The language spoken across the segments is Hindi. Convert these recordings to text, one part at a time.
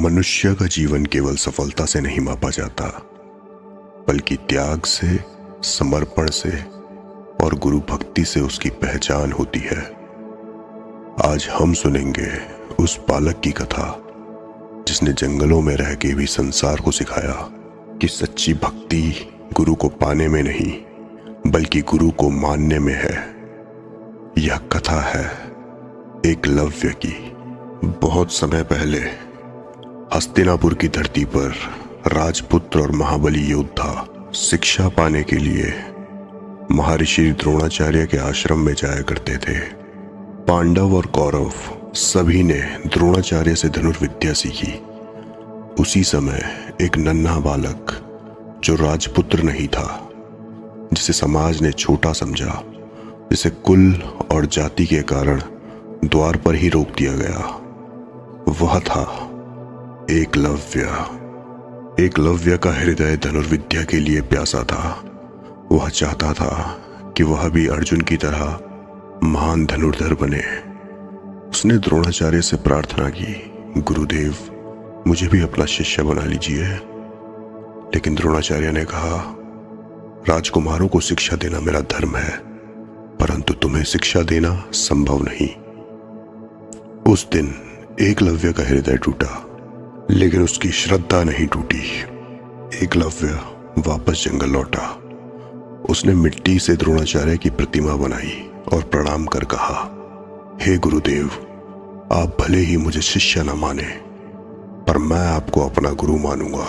मनुष्य का जीवन केवल सफलता से नहीं मापा जाता, बल्कि त्याग से, समर्पण से और गुरु भक्ति से उसकी पहचान होती है। आज हम सुनेंगे उस बालक की कथा जिसने जंगलों में रह के भी संसार को सिखाया कि सच्ची भक्ति गुरु को पाने में नहीं, बल्कि गुरु को मानने में है। यह कथा है एकलव्य की। बहुत समय पहले हस्तिनापुर की धरती पर राजपुत्र और महाबली योद्धा शिक्षा पाने के लिए महर्षि द्रोणाचार्य के आश्रम में जाया करते थे। पांडव और कौरव सभी ने द्रोणाचार्य से धनुर्विद्या सीखी। उसी समय एक नन्हा बालक जो राजपुत्र नहीं था, जिसे समाज ने छोटा समझा, जिसे कुल और जाति के कारण द्वार पर ही रोक दिया गया, वह था एकलव्य। एकलव्य का हृदय धनुर्विद्या के लिए प्यासा था। वह चाहता था कि वह भी अर्जुन की तरह महान धनुर्धर बने। उसने द्रोणाचार्य से प्रार्थना की, गुरुदेव, मुझे भी अपना शिष्य बना लीजिए। लेकिन द्रोणाचार्य ने कहा, राजकुमारों को शिक्षा देना मेरा धर्म है, परंतु तुम्हें शिक्षा देना संभव नहीं। उस दिन एकलव्य का हृदय टूटा, लेकिन उसकी श्रद्धा नहीं टूटी। एकलव्य वापस जंगल लौटा। उसने मिट्टी से द्रोणाचार्य की प्रतिमा बनाई और प्रणाम कर कहा, हे गुरुदेव, आप भले ही मुझे शिष्य न माने, पर मैं आपको अपना गुरु मानूंगा।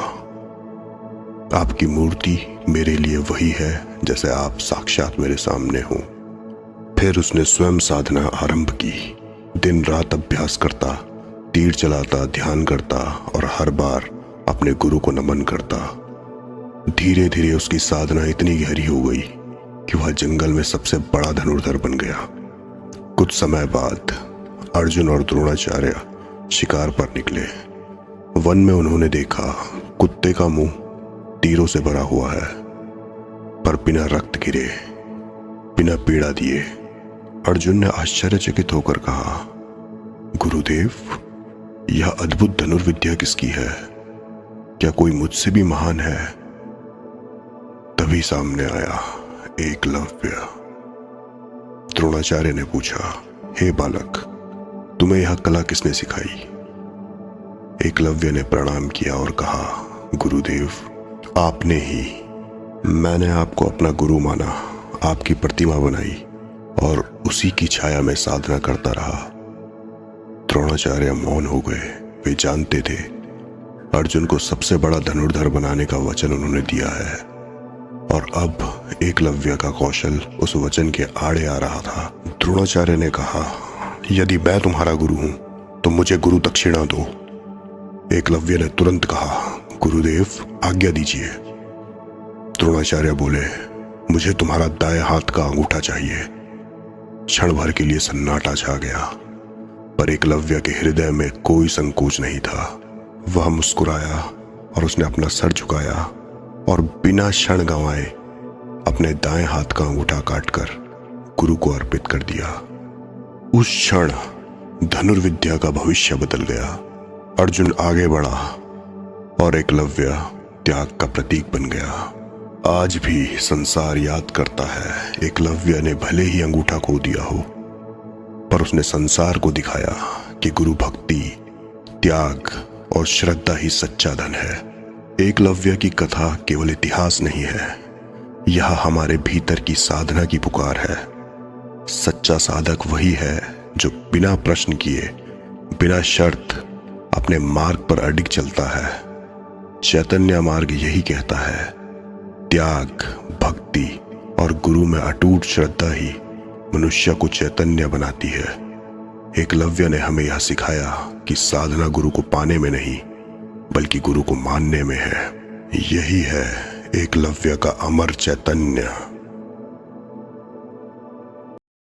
आपकी मूर्ति मेरे लिए वही है जैसे आप साक्षात मेरे सामने हो। फिर उसने स्वयं साधना आरंभ की। दिन रात अभ्यास करता, तीर चलाता, ध्यान करता और हर बार अपने गुरु को नमन करता। धीरे धीरे उसकी साधना इतनी गहरी हो गई कि वह जंगल में सबसे बड़ा धनुर्धर बन गया। कुछ समय बाद अर्जुन और द्रोणाचार्य शिकार पर निकले। वन में उन्होंने देखा कुत्ते का मुंह तीरों से भरा हुआ है, पर बिना रक्त गिरे, बिना पीड़ा दिए। अर्जुन ने आश्चर्यचकित होकर कहा, गुरुदेव, यह अद्भुत धनुर्विद्या किसकी है? क्या कोई मुझसे भी महान है? तभी सामने आया एकलव्य। द्रोणाचार्य ने पूछा, हे बालक, तुम्हें यह कला किसने सिखाई? एकलव्य ने प्रणाम किया और कहा, गुरुदेव, आपने ही। मैंने आपको अपना गुरु माना, आपकी प्रतिमा बनाई और उसी की छाया में साधना करता रहा। द्रोणाचार्य मौन हो गए। वे जानते थे अर्जुन को सबसे बड़ा धनुर्धर बनाने का वचन उन्होंने दिया है, और अब एकलव्य का कौशल उस वचन के आड़े आ रहा था। द्रोणाचार्य ने कहा, यदि मैं तुम्हारा गुरु हूं तो मुझे गुरु दक्षिणा दो। एकलव्य ने तुरंत कहा, गुरुदेव, आज्ञा दीजिए। द्रोणाचार्य बोले, मुझे तुम्हारा दाएं हाथ का अंगूठा चाहिए। क्षण भर के लिए सन्नाटा छा गया, पर एकलव्य के हृदय में कोई संकोच नहीं था। वह मुस्कुराया और उसने अपना सर झुकाया और बिना क्षण गंवाए अपने दाएं हाथ का अंगूठा काटकर गुरु को अर्पित कर दिया। उस क्षण धनुर्विद्या का भविष्य बदल गया। अर्जुन आगे बढ़ा और एकलव्य त्याग का प्रतीक बन गया। आज भी संसार याद करता है, एकलव्य ने भले ही अंगूठा खो दिया हो, पर उसने संसार को दिखाया कि गुरु भक्ति, त्याग और श्रद्धा ही सच्चा धन है। एकलव्य की कथा केवल इतिहास नहीं है, यह हमारे भीतर की साधना की पुकार है। सच्चा साधक वही है जो बिना प्रश्न किए, बिना शर्त अपने मार्ग पर अडिग चलता है। चैतन्य मार्ग यही कहता है, त्याग, भक्ति और गुरु में अटूट श्रद्धा ही मनुष्य को चैतन्य बनाती है। एकलव्य ने हमें यह सिखाया कि साधना गुरु को पाने में नहीं, बल्कि गुरु को मानने में है। यही है एकलव्य का अमर चैतन्य।